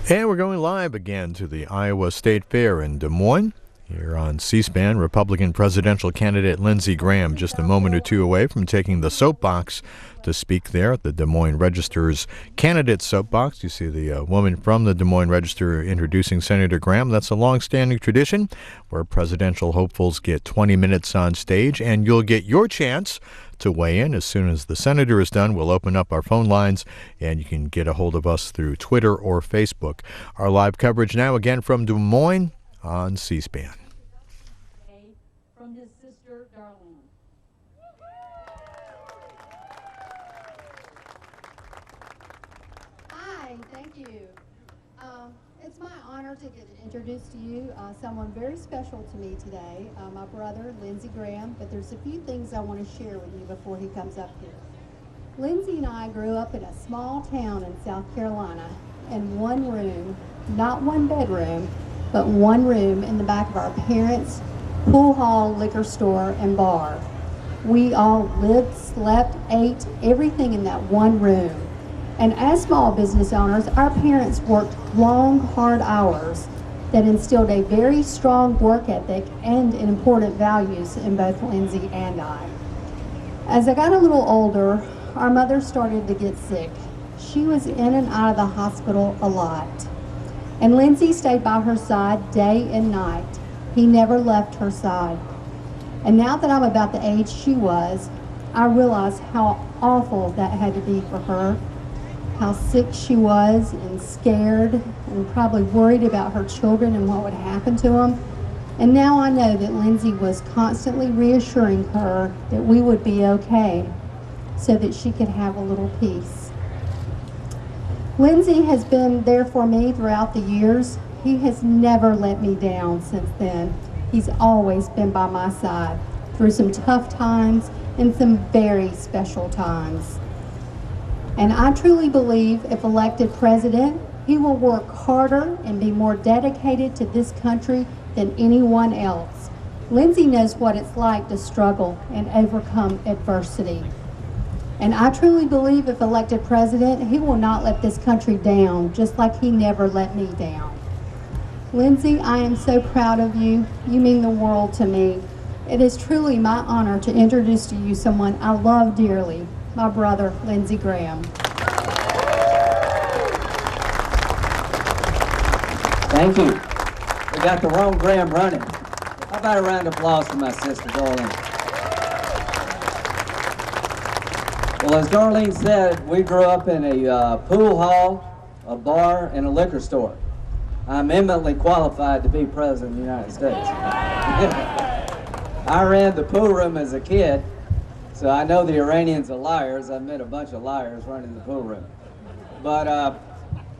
And we're going live again to the Iowa State Fair in Des Moines. Here on C-SPAN, Republican presidential candidate Lindsey Graham just a moment or two away from taking the soapbox to speak there at the Des Moines Register's candidate soapbox. You see the woman from the Des Moines Register introducing Senator Graham. That's a long-standing tradition where presidential hopefuls get 20 minutes on stage, and you'll get your chance to weigh in. As soon as the senator is done, we'll open up our phone lines, and you can get a hold of us through Twitter or Facebook. Our live coverage now again from Des Moines on C-SPAN. From his sister, Darlene. Hi, thank you. It's my honor to get introduced to you someone very special to me today, my brother, Lindsey Graham, but there's a few things I want to share with you before he comes up here. Lindsey and I grew up in a small town in South Carolina in one room, not one bedroom, but one room in the back of our parents' pool hall, liquor store, and bar. We all lived, slept, ate, everything in that one room. And as small business owners, our parents worked long, hard hours that instilled a very strong work ethic and important values in both Lindsey and I. As I got a little older, our mother started to get sick. She was in and out of the hospital a lot. And Lindsey stayed by her side day and night. He never left her side. And now that I'm about the age she was, I realize how awful that had to be for her, how sick she was and scared and probably worried about her children and what would happen to them. And now I know that Lindsey was constantly reassuring her that we would be okay so that she could have a little peace. Lindsey has been there for me throughout the years. He has never let me down since then. He's always been by my side through some tough times and some very special times. And I truly believe if elected president, he will work harder and be more dedicated to this country than anyone else. Lindsey knows what it's like to struggle and overcome adversity. And I truly believe if elected president, he will not let this country down, just like he never let me down. Lindsey, I am so proud of you. You mean the world to me. It is truly my honor to introduce to you someone I love dearly, my brother, Lindsey Graham. Thank you. We got the wrong Graham running. How about a round of applause for my sister, Darlene? Well, as Darlene said, we grew up in a pool hall, a bar, and a liquor store. I'm eminently qualified to be president of the United States. I ran the pool room as a kid, so I know the Iranians are liars. I've met a bunch of liars running the pool room. But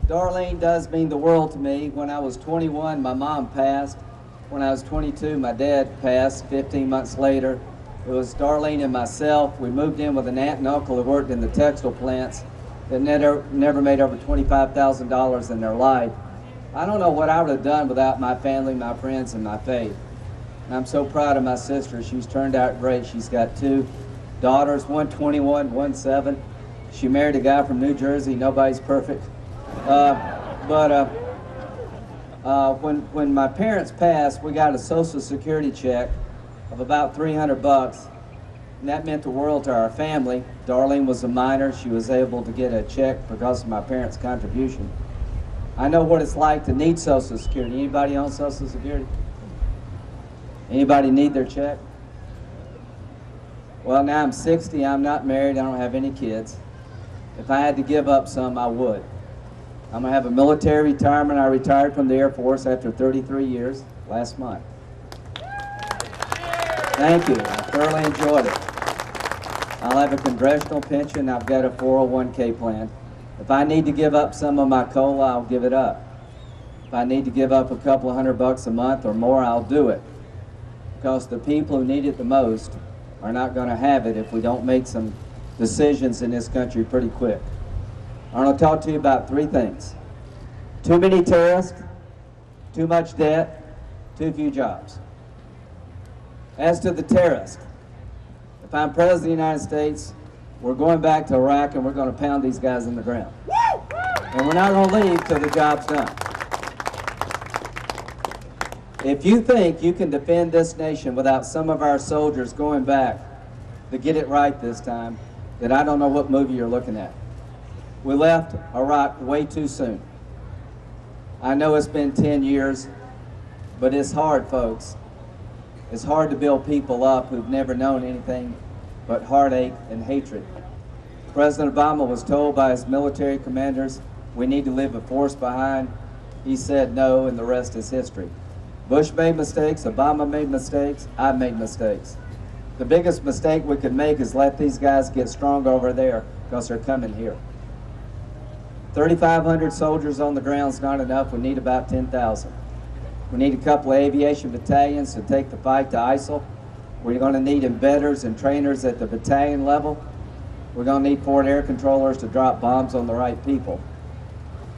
Darlene does mean the world to me. When I was 21, my mom passed. When I was 22, my dad passed 15 months later. It was Darlene and myself. We moved in with an aunt and uncle who worked in the textile plants that never made over $25,000 in their life. I don't know what I would have done without my family, my friends, and my faith. And I'm so proud of my sister. She's turned out great. She's got two daughters, one 21, one 7. She married a guy from New Jersey. Nobody's perfect. When my parents passed, we got a Social Security check of about $300, and that meant the world to our family. Darlene was a minor. She was able to get a check because of my parents' contribution. I know what it's like to need Social Security. Anybody on Social Security? Anybody need their check? Well, now I'm 60, I'm not married, I don't have any kids. If I had to give up some, I would. I'm gonna have a military retirement. I retired from the Air Force after 33 years last month. Thank you, I thoroughly enjoyed it. I'll have a congressional pension, I've got a 401k plan. If I need to give up some of my COLA, I'll give it up. If I need to give up a couple of $100 a month or more, I'll do it. Because the people who need it the most are not going to have it if we don't make some decisions in this country pretty quick. I want to talk to you about 3 things. Too many terrorists, too much debt, too few jobs. As to the terrorists, if I'm president of the United States, we're going back to Iraq and we're going to pound these guys in the ground. And we're not going to leave till the job's done. If you think you can defend this nation without some of our soldiers going back to get it right this time, then I don't know what movie you're looking at. We left Iraq way too soon. I know it's been 10 years, but it's hard, folks. It's hard to build people up who've never known anything but heartache and hatred. President Obama was told by his military commanders, we need to leave a force behind. He said no, and the rest is history. Bush made mistakes, Obama made mistakes, I made mistakes. The biggest mistake we could make is let these guys get strong over there because they're coming here. 3,500 soldiers on the ground is not enough. We need about 10,000. We need a couple of aviation battalions to take the fight to ISIL. We're going to need embedders and trainers at the battalion level. We're going to need forward air controllers to drop bombs on the right people.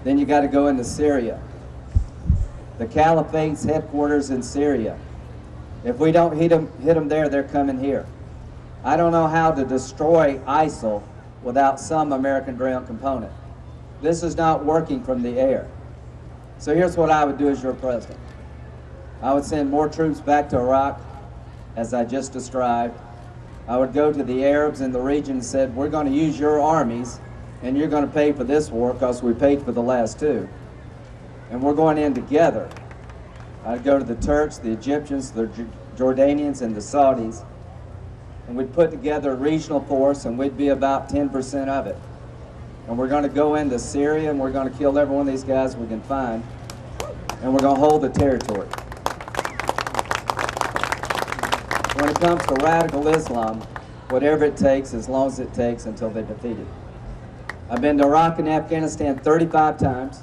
Then you got to go into Syria. The Caliphate's headquarters in Syria. If we don't hit them there, they're coming here. I don't know how to destroy ISIL without some American ground component. This is not working from the air. So here's what I would do as your president. I would send more troops back to Iraq, as I just described. I would go to the Arabs in the region and said, we're going to use your armies, and you're going to pay for this war because we paid for the last two. And we're going in together. I'd go to the Turks, the Egyptians, the Jordanians, and the Saudis, and we'd put together a regional force, and we'd be about 10% of it. And we're going to go into Syria, and we're going to kill every one of these guys we can find, and we're going to hold the territory. When it comes to radical Islam, whatever it takes, as long as it takes until they're defeated. I've been to Iraq and Afghanistan 35 times.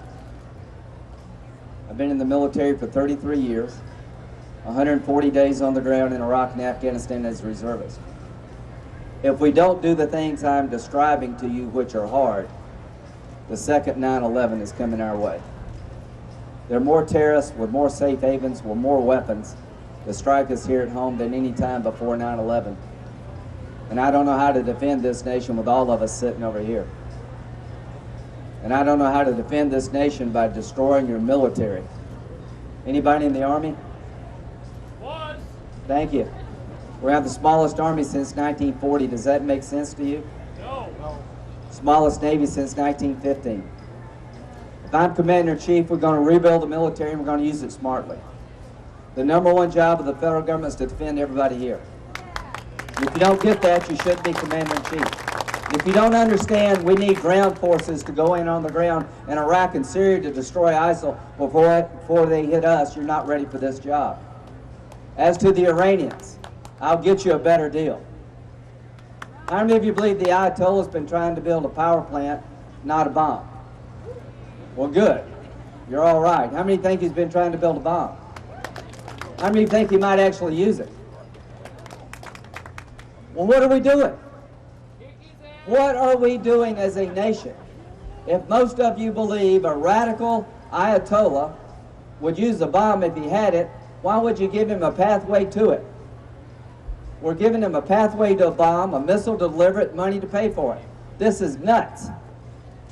I've been in the military for 33 years, 140 days on the ground in Iraq and Afghanistan as a reservist. If we don't do the things I'm describing to you, which are hard, the second 9/11 is coming our way. There are more terrorists with more safe havens, with more weapons to strike us here at home than any time before 9/11. And I don't know how to defend this nation with all of us sitting over here. And I don't know how to defend this nation by destroying your military. Anybody in the Army? Was. Thank you. We have the smallest Army since 1940. Does that make sense to you? No. Smallest Navy since 1915. If I'm Commander-in-Chief, we're going to rebuild the military and we're going to use it smartly. The number one job of the federal government is to defend everybody here. If you don't get that, you shouldn't be Commander-in-Chief. If you don't understand, we need ground forces to go in on the ground in Iraq and Syria to destroy ISIL before they hit us, you're not ready for this job. As to the Iranians, I'll get you a better deal. How many of you believe the Ayatollah's been trying to build a power plant, not a bomb? Well, good. You're all right. How many think he's been trying to build a bomb? How many think he might actually use it? Well, what are we doing? What are we doing as a nation? If most of you believe a radical Ayatollah would use a bomb if he had it, why would you give him a pathway to it? We're giving him a pathway to a bomb, a missile to deliver it, money to pay for it. This is nuts.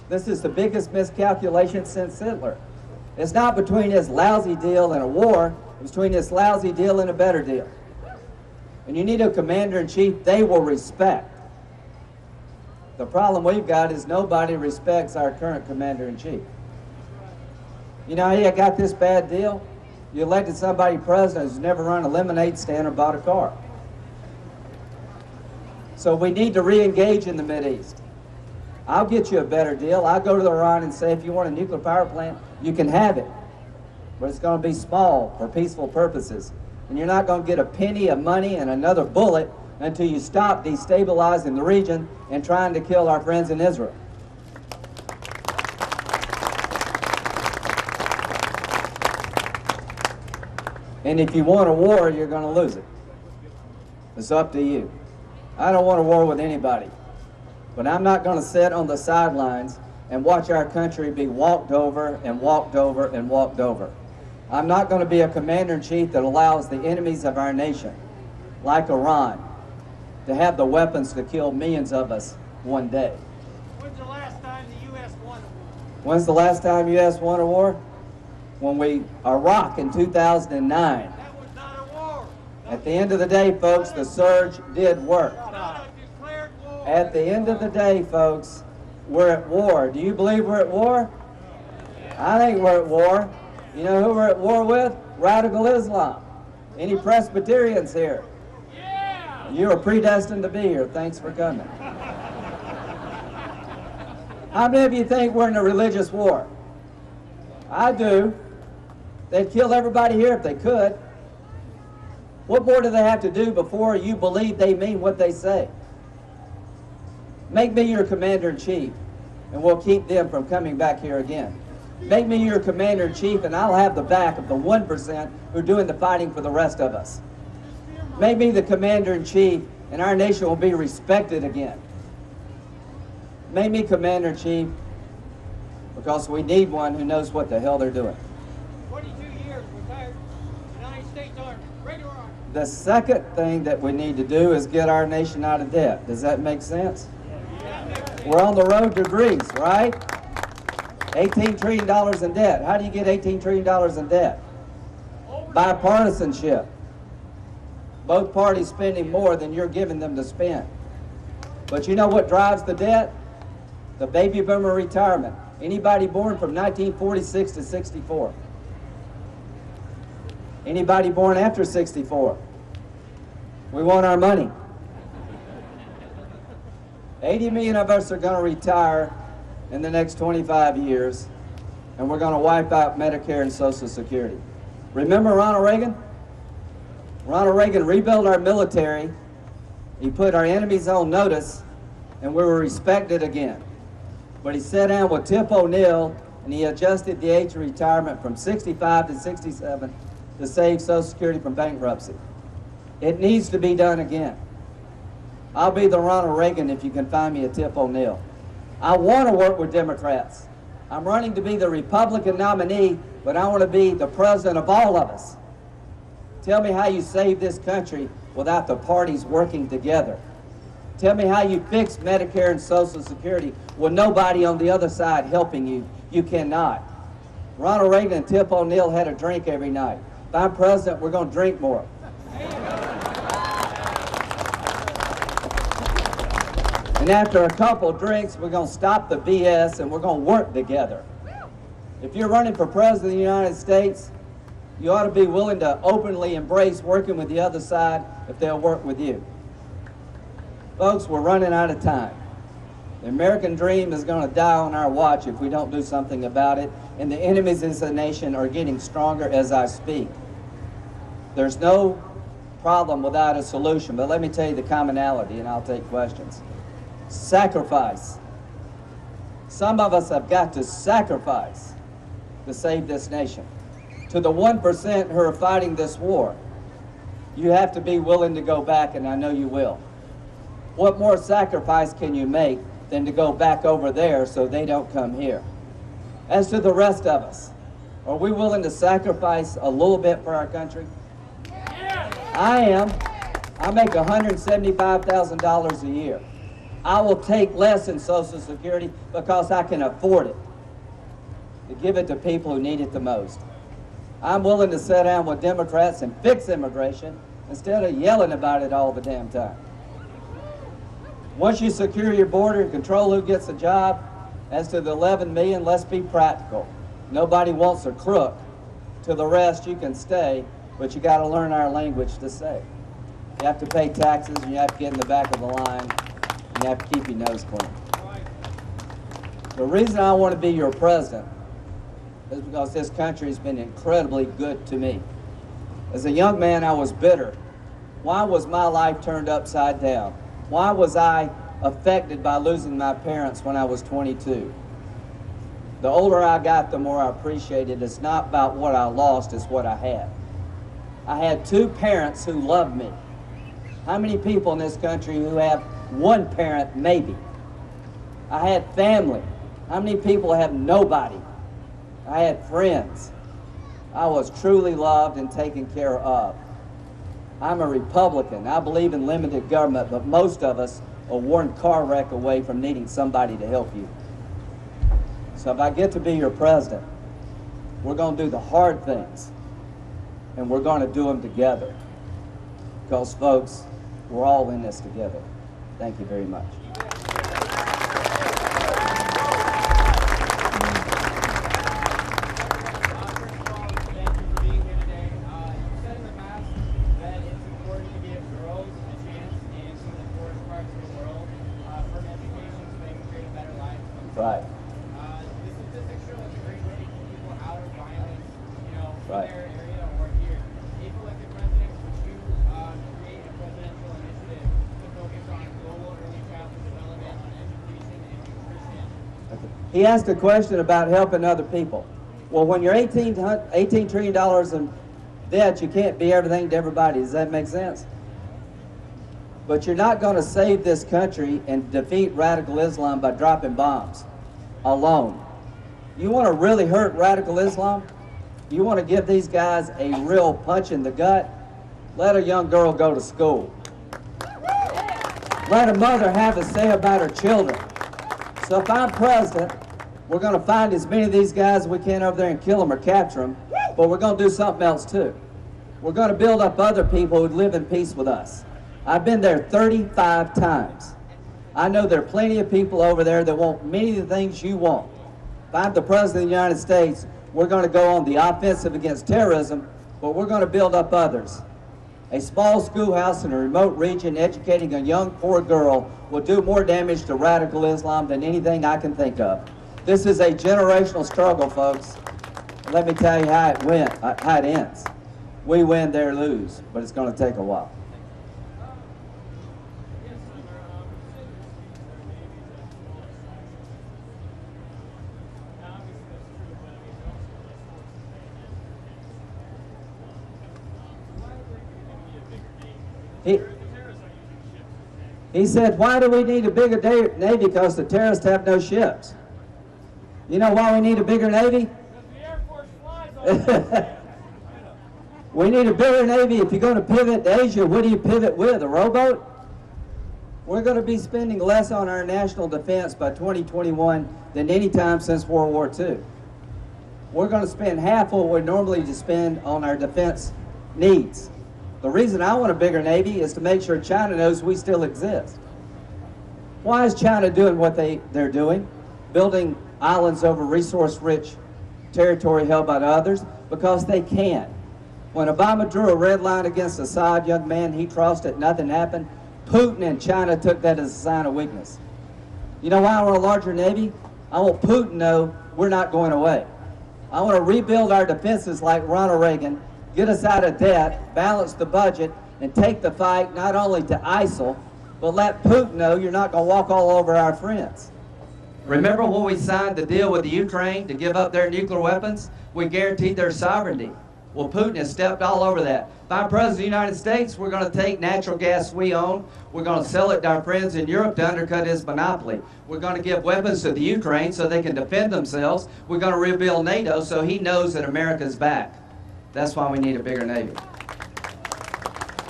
This is the biggest miscalculation since Hitler. It's not between his lousy deal and a war, it's between this lousy deal and a better deal. And you need a commander-in-chief they will respect. The problem we've got is nobody respects our current commander-in-chief. You know, he got this bad deal. You elected somebody president who's never run a lemonade stand or bought a car. So we need to re-engage in the Mideast. I'll get you a better deal. I'll go to Iran and say, if you want a nuclear power plant, you can have it. But it's going to be small for peaceful purposes. And you're not going to get a penny of money and another bullet until you stop destabilizing the region and trying to kill our friends in Israel. And if you want a war, you're going to lose it. It's up to you. I don't want a war with anybody. But I'm not going to sit on the sidelines and watch our country be walked over and walked over and walked over. I'm not going to be a commander-in-chief that allows the enemies of our nation, like Iran, to have the weapons to kill millions of us one day. When's the last time the U.S. won a war? When's the last time U.S. won a war? Iraq in 2009. That was not a war. At the end of the day, folks, the surge did work. Not a declared war. At the end of the day, folks, we're at war. Do you believe we're at war? I think we're at war. You know who we're at war with? Radical Islam. Any Presbyterians here? Yeah. You are predestined to be here. Thanks for coming. How many of you think we're in a religious war? I do. They'd kill everybody here if they could. What more do they have to do before you believe they mean what they say? Make me your commander-in-chief, and we'll keep them from coming back here again. Make me your commander-in-chief, and I'll have the back of the 1% who are doing the fighting for the rest of us. Make me the commander-in-chief, and our nation will be respected again. Make me commander-in-chief, because we need one who knows what the hell they're doing. 22 years retired United States Army, regular Army. The second thing that we need to do is get our nation out of debt. Does that make sense? We're on the road to Greece, right? $18 trillion in debt. How do you get $18 trillion in debt? Bipartisanship. Both parties spending more than you're giving them to spend. But you know what drives the debt? The baby boomer retirement. Anybody born from 1946 to 64? Anybody born after 64? We want our money. 80 million of us are going to retire in the next 25 years, and we're going to wipe out Medicare and Social Security. Remember Ronald Reagan? Ronald Reagan rebuilt our military. He put our enemies on notice, and we were respected again. But he sat down with Tip O'Neill, and he adjusted the age of retirement from 65 to 67 to save Social Security from bankruptcy. It needs to be done again. I'll be the Ronald Reagan if you can find me a Tip O'Neill. I want to work with Democrats. I'm running to be the Republican nominee, but I want to be the president of all of us. Tell me how you save this country without the parties working together. Tell me how you fix Medicare and Social Security with nobody on the other side helping you. You cannot. Ronald Reagan and Tip O'Neill had a drink every night. If I'm president, we're going to drink more. And after a couple drinks, we're going to stop the BS and we're going to work together. If you're running for president of the United States, you ought to be willing to openly embrace working with the other side if they'll work with you. Folks, we're running out of time. The American dream is going to die on our watch if we don't do something about it, and the enemies of the nation are getting stronger as I speak. There's no problem without a solution, but let me tell you the commonality, and I'll take questions. Sacrifice. Some of us have got to sacrifice to save this nation. To the 1% who are fighting this war, you have to be willing to go back, and I know you will. What more sacrifice can you make than to go back over there so they don't come here? As to the rest of us, are we willing to sacrifice a little bit for our country? I am. I make $175,000 a year. I will take less in Social Security because I can afford it, to give it to people who need it the most. I'm willing to sit down with Democrats and fix immigration instead of yelling about it all the damn time. Once you secure your border and control who gets a job, as to the 11 million, let's be practical. Nobody wants a crook. To the rest, you can stay, but you got to learn our language to say. You have to pay taxes, and you have to get in the back of the line, and you have to keep your nose clean. The reason I want to be your president is because this country has been incredibly good to me. As a young man, I was bitter. Why was my life turned upside down? Why was I affected by losing my parents when I was 22? The older I got, the more I appreciated. It's not about what I lost, it's what I had. I had two parents who loved me. How many people in this country who have one parent, maybe? I had family. How many people have nobody? I had friends. I was truly loved and taken care of. I'm a Republican. I believe in limited government, but most of us are one car wreck away from needing somebody to help you. So if I get to be your president, we're going to do the hard things, and we're going to do them together. Because, folks, we're all in this together. Thank you very much. Right. This statistic shows a great way to keep people out of violence, Right. in their area or here. If elected president, would you create a presidential initiative to focus on global early childhood development, on education and nutrition? He asked a question about helping other people. Well, when you're $18 trillion in debt, you can't be everything to everybody. Does that make sense? But you're not going to save this country and defeat radical Islam by dropping bombs alone. You want to really hurt radical Islam? You want to give these guys a real punch in the gut? Let a young girl go to school. Let a mother have a say about her children. So if I'm president, we're going to find as many of these guys as we can over there and kill them or capture them, but we're going to do something else too. We're going to build up other people who live in peace with us. I've been there 35 times. I know there are plenty of people over there that want many of the things you want. If I'm the President of the United States, we're going to go on the offensive against terrorism, but we're going to build up others. A small schoolhouse in a remote region educating a young poor girl will do more damage to radical Islam than anything I can think of. This is a generational struggle, folks. Let me tell you how it ends. We win, they lose, but it's going to take a while. He said, why do we need a bigger Navy? Because the terrorists have no ships. You know why we need a bigger Navy? The Air Force flies on We need a bigger Navy. If you're going to pivot to Asia, what do you pivot with? A rowboat? We're going to be spending less on our national defense by 2021 than any time since World War II. We're going to spend half what we normally spend on our defense needs. The reason I want a bigger Navy is to make sure China knows we still exist. Why is China doing what they're doing? Building islands over resource-rich territory held by others? Because they can. When Obama drew a red line against Assad, young man, he crossed it, nothing happened. Putin and China took that as a sign of weakness. You know why I want a larger Navy? I want Putin to know we're not going away. I want to rebuild our defenses like Ronald Reagan, get us out of debt, balance the budget, and take the fight not only to ISIL, but let Putin know you're not going to walk all over our friends. Remember when we signed the deal with the Ukraine to give up their nuclear weapons? We guaranteed their sovereignty. Well, Putin has stepped all over that. If I'm President of the United States, we're going to take natural gas we own. We're going to sell it to our friends in Europe to undercut his monopoly. We're going to give weapons to the Ukraine so they can defend themselves. We're going to rebuild NATO so he knows that America's back. That's why we need a bigger Navy.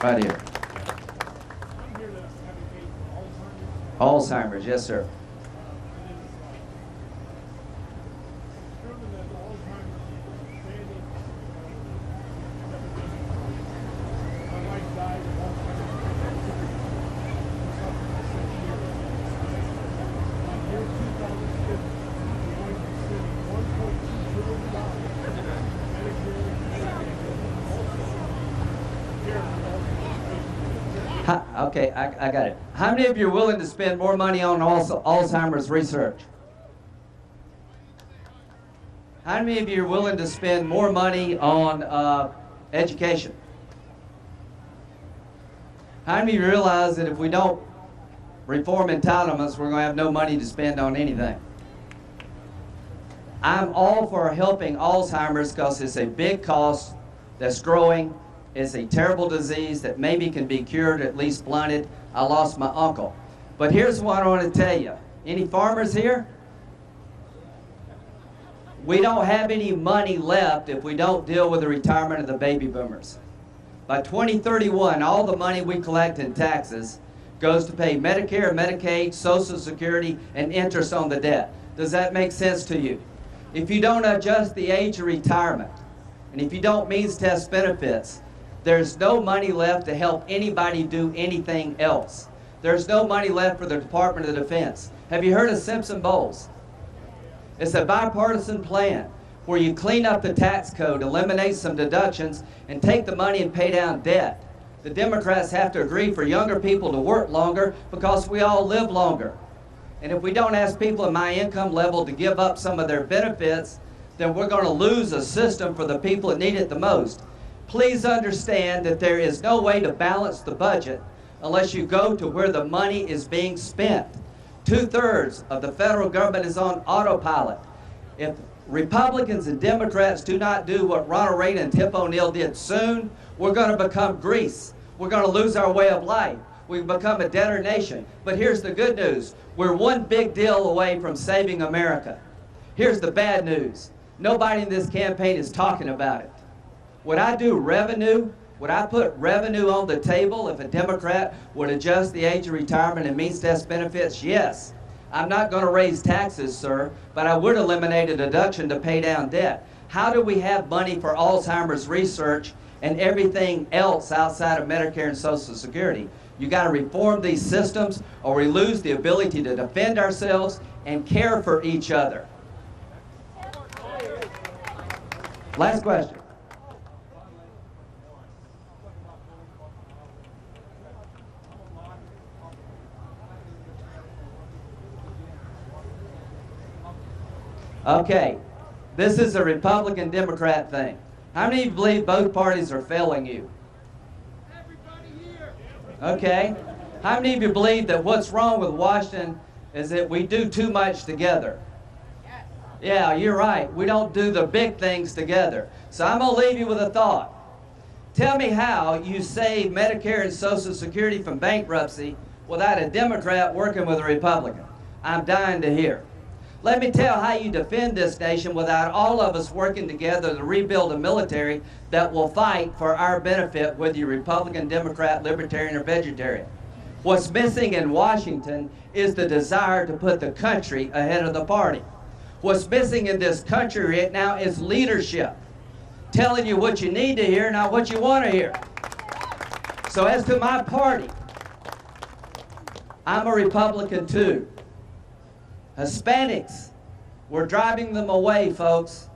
Right here. Alzheimer's, yes, sir. Okay, I got it. How many of you are willing to spend more money on Alzheimer's research? How many of you are willing to spend more money on education? How many of you realize that if we don't reform entitlements, we're going to have no money to spend on anything? I'm all for helping Alzheimer's because it's a big cost that's growing. It's a terrible disease that maybe can be cured, at least blunted. I lost my uncle. But here's what I want to tell you. Any farmers here? We don't have any money left if we don't deal with the retirement of the baby boomers. By 2031, all the money we collect in taxes goes to pay Medicare, Medicaid, Social Security, and interest on the debt. Does that make sense to you? If you don't adjust the age of retirement, and if you don't means test benefits, there's no money left to help anybody do anything else. There's no money left for the Department of Defense. Have you heard of Simpson Bowles? It's a bipartisan plan where you clean up the tax code, eliminate some deductions, and take the money and pay down debt. The Democrats have to agree for younger people to work longer because we all live longer. And if we don't ask people at my income level to give up some of their benefits, then we're going to lose a system for the people that need it the most. Please understand that there is no way to balance the budget unless you go to where the money is being spent. 2/3 of the federal government is on autopilot. If Republicans and Democrats do not do what Ronald Reagan and Tip O'Neill did soon, we're going to become Greece. We're going to lose our way of life. We become a debtor nation. But here's the good news. We're one big deal away from saving America. Here's the bad news. Nobody in this campaign is talking about it. Would I do revenue? Would I put revenue on the table if a Democrat would adjust the age of retirement and means test benefits? Yes. I'm not going to raise taxes, sir, but I would eliminate a deduction to pay down debt. How do we have money for Alzheimer's research and everything else outside of Medicare and Social Security? You got to reform these systems or we lose the ability to defend ourselves and care for each other. Last question. Okay, this is a Republican-Democrat thing. How many of you believe both parties are failing you? Okay. How many of you believe that what's wrong with Washington is that we do too much together? Yeah, you're right. We don't do the big things together. So I'm going to leave you with a thought. Tell me how you save Medicare and Social Security from bankruptcy without a Democrat working with a Republican. I'm dying to hear. Let me tell how you defend this nation without all of us working together to rebuild a military that will fight for our benefit, whether you're Republican, Democrat, Libertarian, or Vegetarian. What's missing in Washington is the desire to put the country ahead of the party. What's missing in this country right now is leadership, telling you what you need to hear, not what you want to hear. So as to my party, I'm a Republican too. Hispanics, we're driving them away, folks,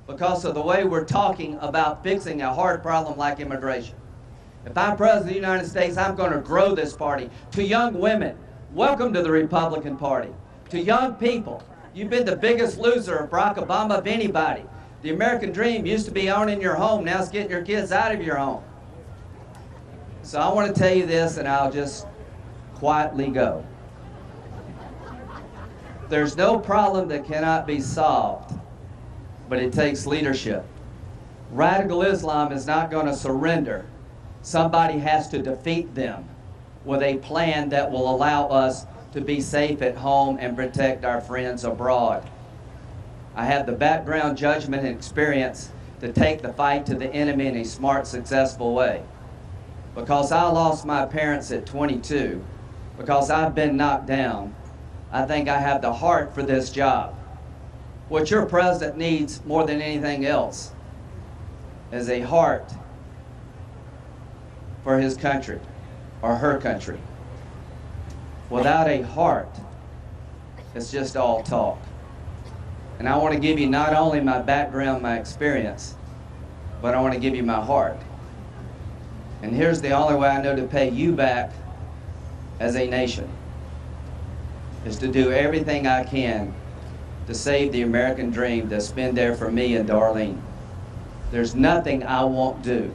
because of the way we're talking about fixing a hard problem like immigration. If I'm President of the United States, I'm going to grow this party. To young women, welcome to the Republican Party. To young people, you've been the biggest loser of Barack Obama of anybody. The American dream used to be owning your home, now it's getting your kids out of your home. So I want to tell you this, and I'll just quietly go. There's no problem that cannot be solved, but it takes leadership. Radical Islam is not going to surrender. Somebody has to defeat them with a plan that will allow us to be safe at home and protect our friends abroad. I have the background, judgment, and experience to take the fight to the enemy in a smart, successful way. Because I lost my parents at 22, because I've been knocked down, I think I have the heart for this job. What your president needs more than anything else is a heart for his country or her country. Without a heart, it's just all talk. And I want to give you not only my background, my experience, but I want to give you my heart. And here's the only way I know to pay you back as a nation, is to do everything I can to save the American dream that's been there for me and Darlene. There's nothing I won't do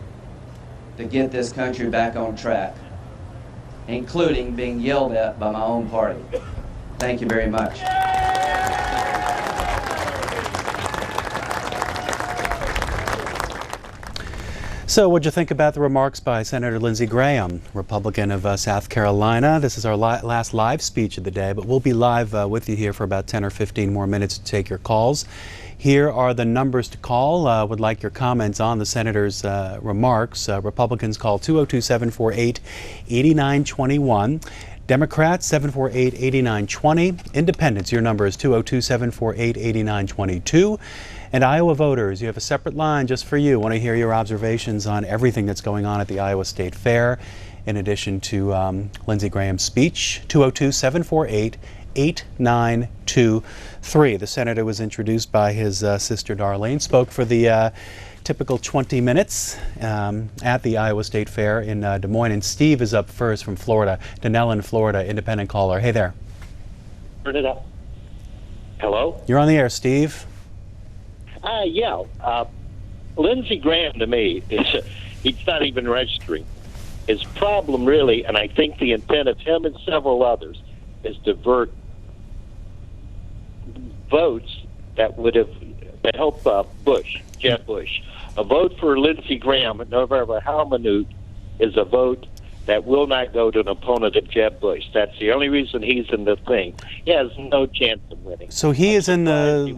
to get this country back on track, including being yelled at by my own party. Thank you very much. So what'd you think about the remarks by Senator Lindsey Graham, Republican of South Carolina? This is our last live speech of the day, but we'll be live with you here for about 10 or 15 more minutes to take your calls. Here are the numbers to call. Would like your comments on the senator's remarks. Republicans call 202-748-8921. Democrats, 748-8920. Independents, your number is 202-748-8922. And Iowa voters, you have a separate line just for you. Want to hear your observations on everything that's going on at the Iowa State Fair, in addition to Lindsey Graham's speech. 202-748-8923. The senator was introduced by his sister Darlene, spoke for the typical 20 minutes at the Iowa State Fair in Des Moines. And Steve is up first from Florida, Denellen, Florida, independent caller. Hey there. Turn it up. Hello? You're on the air, Steve. Lindsey Graham, to me, he's not even registering. His problem, really, and I think the intent of him and several others, is divert votes that would have helped Jeb Bush. A vote for Lindsey Graham, no matter how minute, is a vote that will not go to an opponent of Jeb Bush. That's the only reason he's in the thing. He has no chance of winning. So he is in the...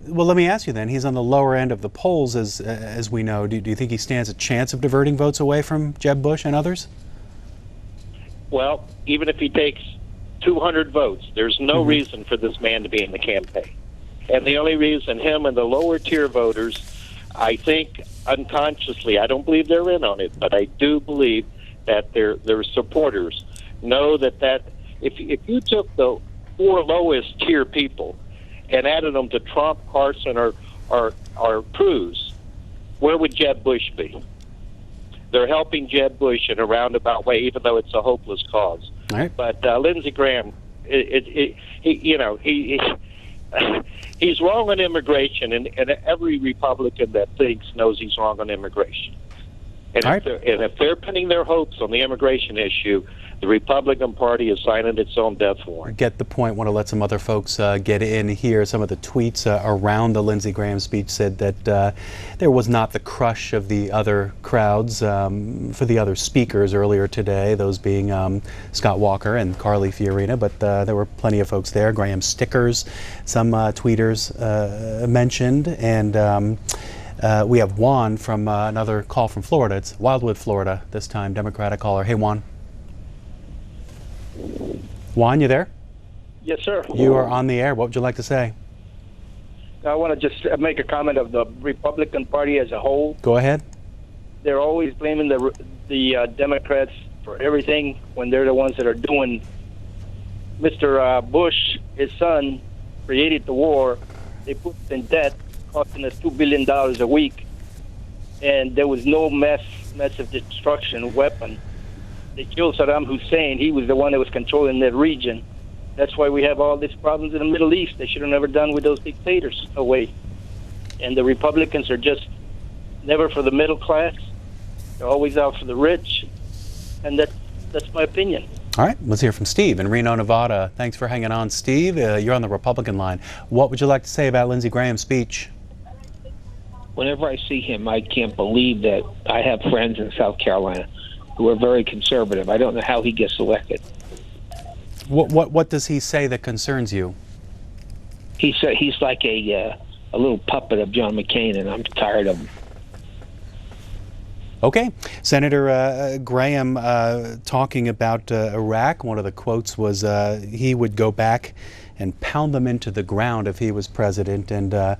Well, let me ask you then. He's on the lower end of the polls, as we know. Do you think he stands a chance of diverting votes away from Jeb Bush and others? Well, even if he takes 200 votes, there's no reason for this man to be in the campaign. And the only reason him and the lower tier voters, I think unconsciously, I don't believe they're in on it, but I do believe that their supporters know that if you took the 4 lowest tier people and added them to Trump, Carson, or Cruz, where would Jeb Bush be? They're helping Jeb Bush in a roundabout way, even though it's a hopeless cause. All right. But Lindsey Graham, he's wrong on immigration, and every Republican that thinks knows he's wrong on immigration. And if they're pinning their hopes on the immigration issue, the Republican Party is signing its own death warrant. Get the point. Want to let some other folks get in here. Some of the tweets around the Lindsey Graham speech said that there was not the crush of the other crowds for the other speakers earlier today, those being Scott Walker and Carly Fiorina, but there were plenty of folks there. Graham stickers, some tweeters mentioned, and we have Juan from another call from Florida. It's Wildwood, Florida, this time, Democratic caller. Hey, Juan. Juan, you there? Yes, sir. You are on the air. What would you like to say? I want to just make a comment of the Republican Party as a whole. Go ahead. They're always blaming the Democrats for everything when they're the ones that are doing. Mr. Bush, his son, created the war. They put us in debt, costing us $2 billion a week, and there was no massive destruction weapon. They killed Saddam Hussein. He was the one that was controlling that region. That's why we have all these problems in the Middle East. They should have never done with those dictators away. And the Republicans are just never for the middle class. They're always out for the rich. And that's my opinion. All right, let's hear from Steve in Reno, Nevada. Thanks for hanging on, Steve. You're on the Republican line. What would you like to say about Lindsey Graham's speech? Whenever I see him, I can't believe that I have friends in South Carolina who are very conservative. I don't know how he gets elected. What does he say that concerns you? He's like a little puppet of John McCain, and I'm tired of him. Okay. Senator Graham talking about Iraq. One of the quotes was he would go back and pound them into the ground if he was president. And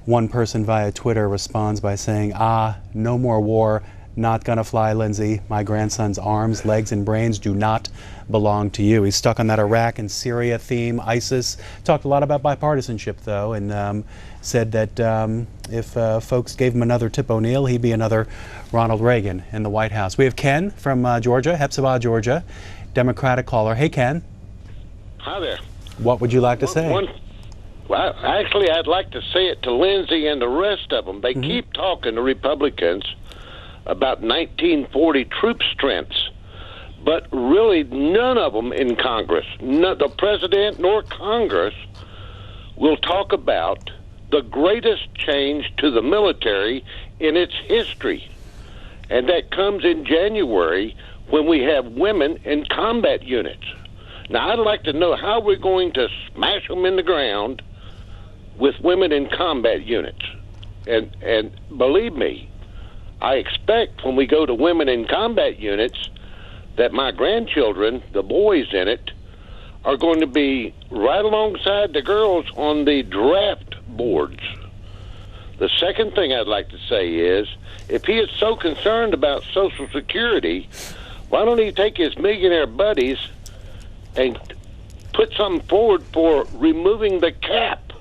one person via Twitter responds by saying, no more war. Not gonna fly, Lindsey. My grandson's arms, legs, and brains do not belong to you. He's stuck on that Iraq and Syria theme, ISIS. Talked a lot about bipartisanship, though, and said that if folks gave him another Tip O'Neill, he'd be another Ronald Reagan in the White House. We have Ken from Georgia, Hepzibah, Georgia, Democratic caller. Hey, Ken. Hi there. What would you like to say? Well, actually, I'd like to say it to Lindsey and the rest of them. They keep talking to Republicans about 1940 troop strengths, but really none of them in Congress, the president nor Congress, will talk about the greatest change to the military in its history. And that comes in January when we have women in combat units. Now, I'd like to know how we're going to smash them in the ground with women in combat units. And believe me, I expect when we go to women in combat units that my grandchildren, the boys in it, are going to be right alongside the girls on the draft boards. The second thing I'd like to say is, if he is so concerned about Social Security, why don't he take his millionaire buddies and put something forward for removing the cap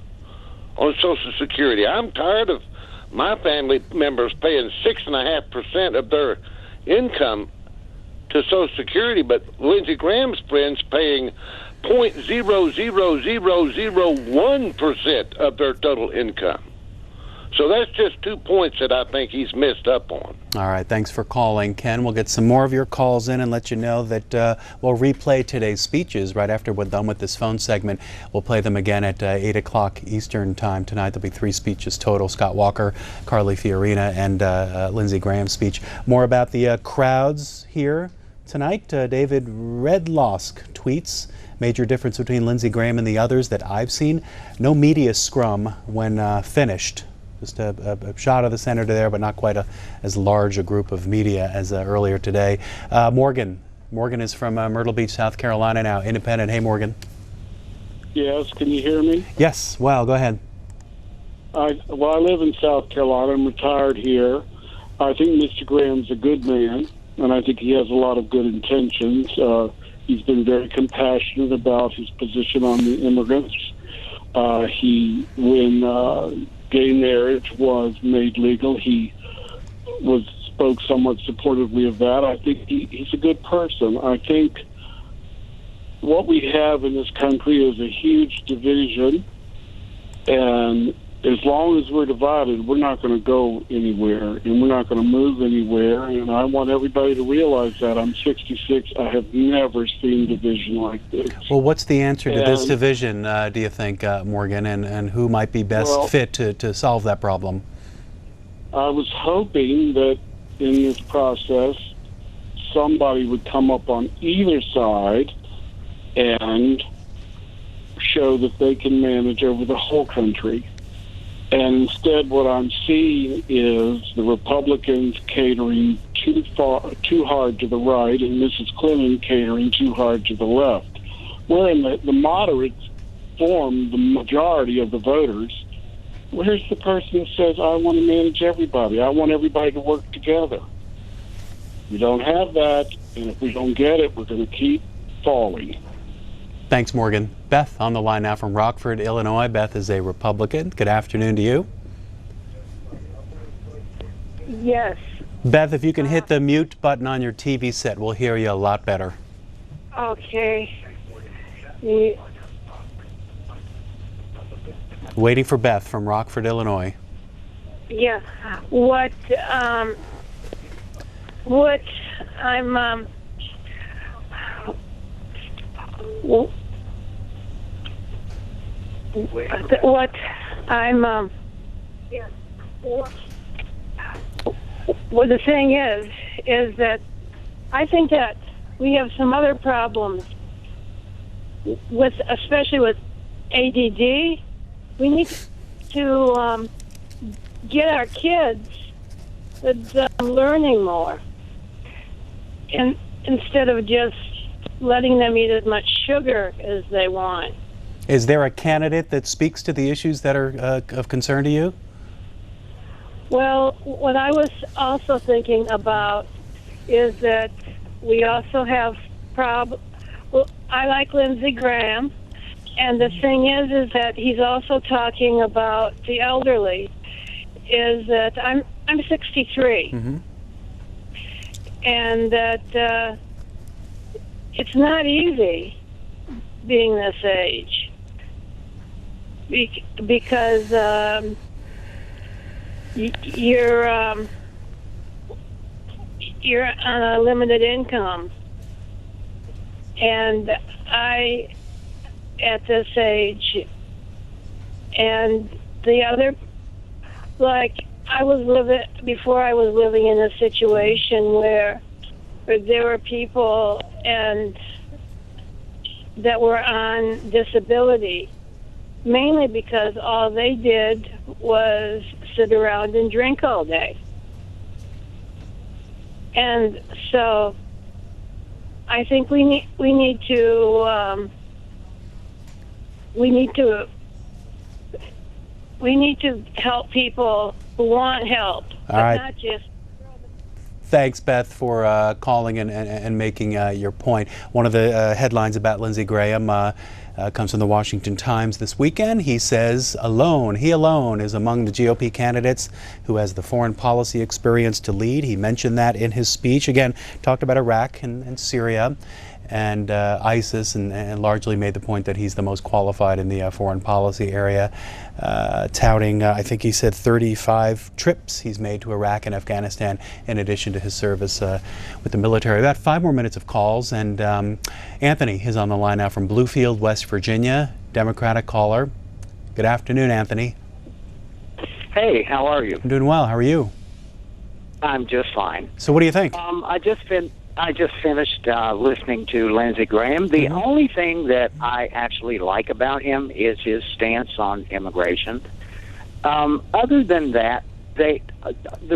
on Social Security? I'm tired of my family members paying 6.5% of their income to Social Security, but Lindsey Graham's friends paying 0.00001% of their total income. So that's just 2 points that I think he's missed up on. All right, thanks for calling, Ken. We'll get some more of your calls in and let you know that we'll replay today's speeches right after we're done with this phone segment. We'll play them again at 8 o'clock Eastern time tonight. There'll be 3 speeches total: Scott Walker, Carly Fiorina, and Lindsey Graham's speech. More about the crowds here tonight. David Redlosk tweets, major difference between Lindsey Graham and the others that I've seen: no media scrum when finished. Just a shot of the senator there, but not quite as large a group of media as earlier today. Morgan is from Myrtle Beach, South Carolina now, independent. Hey, Morgan. Yes, can you hear me? Yes, well, go ahead. I live in South Carolina. I'm retired here. I think Mr. Graham's a good man, and I think he has a lot of good intentions. He's been very compassionate about his position on the immigrants. When gay marriage was made legal, he spoke somewhat supportively of that. I think he's a good person. I think what we have in this country is a huge division, and as long as we're divided, we're not going to go anywhere, and we're not going to move anywhere, and I want everybody to realize that. I'm 66. I have never seen division like this. Well, what's the answer to this division, do you think, Morgan, and who might be best fit to solve that problem? I was hoping that in this process, somebody would come up on either side and show that they can manage over the whole country. And instead, what I'm seeing is the Republicans catering too hard to the right, and Mrs. Clinton catering too hard to the left. Wherein the moderates form the majority of the voters. Where's the person that says, I want to manage everybody, I want everybody to work together? We don't have that, and if we don't get it, we're going to keep falling. Thanks, Morgan. Beth on the line now from Rockford, Illinois. Beth is a Republican. Good afternoon to you. Yes. Beth, if you can hit the mute button on your TV set, we'll hear you a lot better. Okay. Waiting for Beth from Rockford, Illinois. Yeah. What I'm well, the thing is that I think that we have some other problems especially with ADD. We need to get our kids learning more, and instead of just letting them eat as much sugar as they want. Is there a candidate that speaks to the issues that are of concern to you? Well, what I was also thinking about is that we also have well, I like Lindsey Graham, and the thing is that he's also talking about the elderly. Is that I'm 63, and that it's not easy being this age because you're on a limited income, and I at this age, and the other, like I was before I was living in a situation where there were people and that were on disability, mainly because all they did was sit around and drink all day. And so I think we need to help people who want help, but right. not just. Thanks, Beth, for calling and making your point. One of the headlines about Lindsey Graham comes from the Washington Times this weekend. He says he alone is among the GOP candidates who has the foreign policy experience to lead. He mentioned that in his speech. Again, talked about Iraq and Syria and ISIS, and largely made the point that he's the most qualified in the foreign policy area, touting, I think he said 35 trips he's made to Iraq and Afghanistan in addition to his service with the military. About 5 more minutes of calls, and Anthony is on the line now from Bluefield, West Virginia, Democratic caller. Good afternoon, Anthony. Hey, how are you? I'm doing well. How are you? I'm just fine. So what do you think? I just finished listening to Lindsey Graham. The only thing that I actually like about him is his stance on immigration. Other than that, the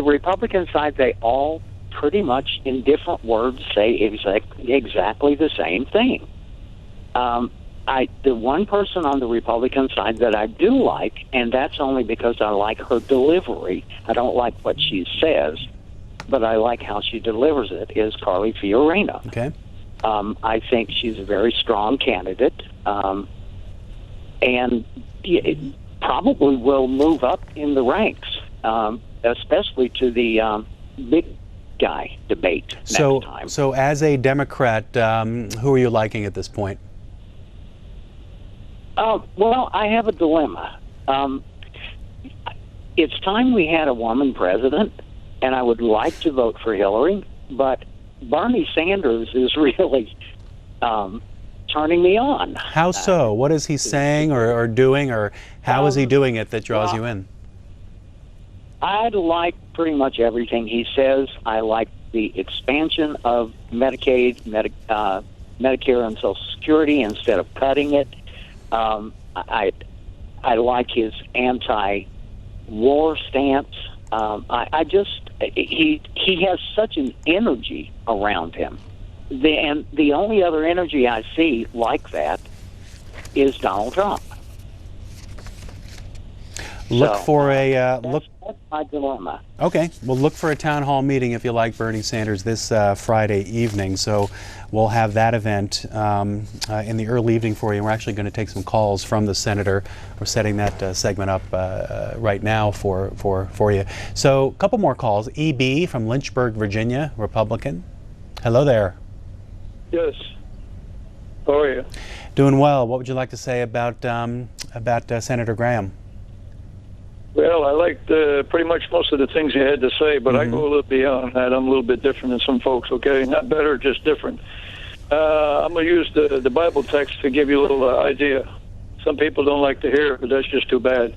Republican side, they all pretty much in different words say exactly the same thing. The one person on the Republican side that I do like, and that's only because I like her delivery. I don't like what she says, but I like how she delivers it, is Carly Fiorina. Okay. I think she's a very strong candidate, and it probably will move up in the ranks, especially to the big guy debate next time. So as a Democrat, who are you liking at this point? Well, I have a dilemma. It's time we had a woman president, and I would like to vote for Hillary, but Bernie Sanders is really turning me on. How so? What is he saying or doing, or how is he doing it that draws you in? I like pretty much everything he says. I like the expansion of Medicaid, Medicare, and Social Security instead of cutting it. I like his anti-war stance. He has such an energy around him. The only other energy I see like that is Donald Trump. That's my dilemma. Okay, well, look for a town hall meeting if you like Bernie Sanders this Friday evening. So we'll have that event in the early evening for you. We're actually going to take some calls from the senator. We're setting that segment up right now for you. So a couple more calls. EB from Lynchburg, Virginia, Republican. Hello there. Yes. How are you? Doing well. What would you like to say about Senator Graham? Well, I liked pretty much most of the things you had to say, but I go a little beyond that. I'm a little bit different than some folks, okay? Not better, just different. I'm going to use the Bible text to give you a little idea. Some people don't like to hear it, but that's just too bad.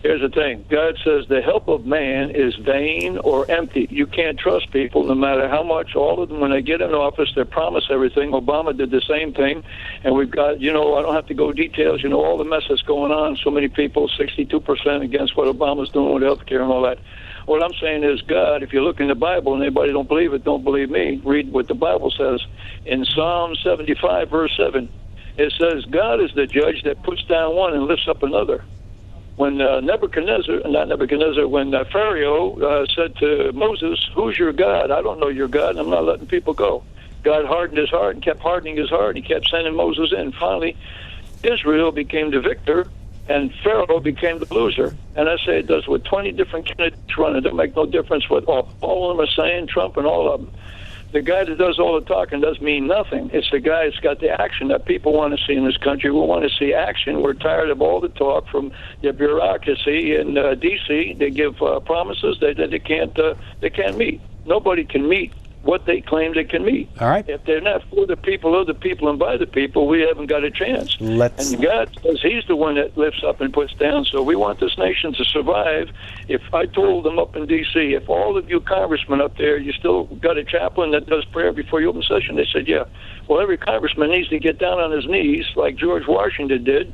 Here's the thing. God says the help of man is vain or empty. You can't trust people no matter how much. All of them, when they get in office, they promise everything. Obama did the same thing. And we've got, I don't have to go details, all the mess that's going on. So many people, 62% against what Obama's doing with health care and all that. What I'm saying is, God, if you look in the Bible and anybody don't believe it, don't believe me. Read what the Bible says. In Psalm 75, verse 7, it says, God is the judge that puts down one and lifts up another. When when Pharaoh said to Moses, who's your God? I don't know your God, and I'm not letting people go. God hardened his heart and kept hardening his heart. He kept sending Moses in. Finally, Israel became the victor, and Pharaoh became the loser. And I say it does with 20 different candidates running. It doesn't make no difference what all of them are saying, Trump and all of them. The guy that does all the talking does mean nothing. It's the guy that's got the action that people want to see in this country. We want to see action. We're tired of all the talk from the bureaucracy in D.C. They give promises that they can't meet. Nobody can meet what they claim they can meet. All right. If they're not for the people, of the people, and by the people, we haven't got a chance. And God says he's the one that lifts up and puts down. So we want this nation to survive. If I told them up in D.C., if all of you congressmen up there, you still got a chaplain that does prayer before you open session, they said, yeah. Well, every congressman needs to get down on his knees like George Washington did.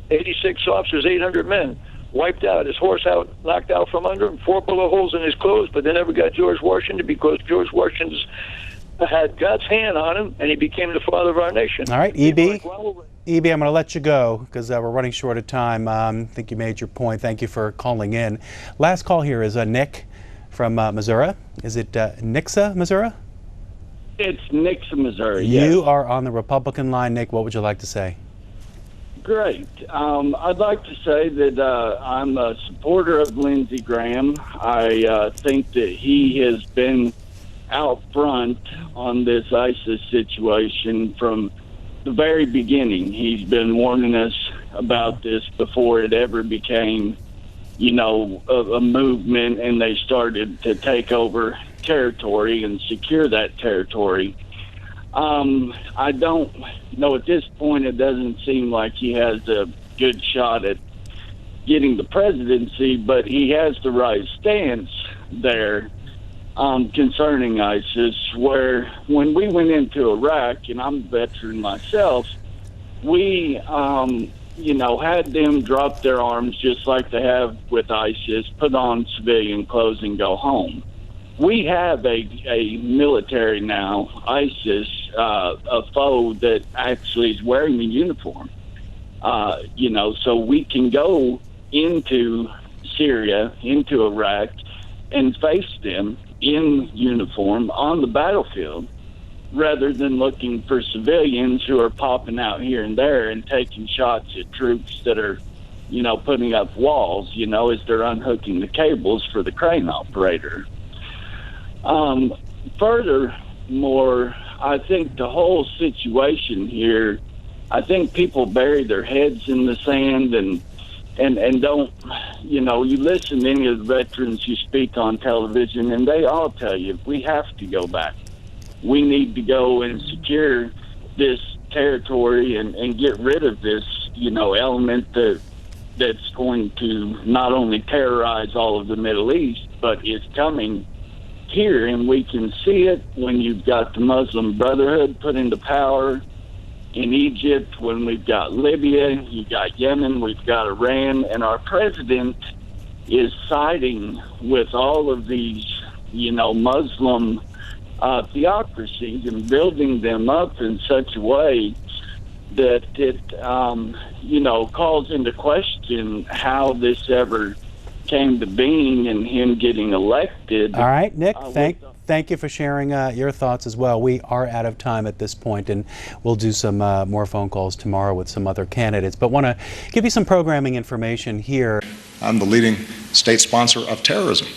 86 officers, 800 men. Wiped out, his horse knocked out from under him, 4 bullet holes in his clothes, but they never got George Washington because George Washington's had God's hand on him, and he became the father of our nation. All right, EB, I'm going to let you go because we're running short of time. I think you made your point. Thank you for calling in. Last call here is Nick from Missouri. Is it Nixa, Missouri? It's Nixa, Missouri. You yes. are on the Republican line, Nick. What would you like to say? Great. I'd like to say that I'm a supporter of Lindsey Graham. I think that he has been out front on this ISIS situation from the very beginning. He's been warning us about this before it ever became, a movement and they started to take over territory and secure that territory. I don't know, at this point it doesn't seem like he has a good shot at getting the presidency, but he has the right stance there concerning ISIS, where when we went into Iraq, and I'm a veteran myself, we had them drop their arms just like they have with ISIS, put on civilian clothes and go home. We have a military now, ISIS, a foe that actually is wearing the uniform. So we can go into Syria, into Iraq, and face them in uniform on the battlefield, rather than looking for civilians who are popping out here and there and taking shots at troops that are, putting up walls, as they're unhooking the cables for the crane operator. Furthermore, I think the whole situation here, I think people bury their heads in the sand and don't, you listen to any of the veterans who speak on television, and they all tell you, we have to go back. We need to go and secure this territory and get rid of this, element that's going to not only terrorize all of the Middle East, but is coming here, and we can see it when you've got the Muslim Brotherhood put into power in Egypt, when we've got Libya, you've got Yemen, we've got Iran, and our president is siding with all of these, Muslim theocracies and building them up in such a way that it, calls into question how this ever came to being and him getting elected. All right, Nick, thank you for sharing your thoughts as well. We are out of time at this point, and we'll do some more phone calls tomorrow with some other candidates, but want to give you some programming information here. I'm the leading state sponsor of terrorism.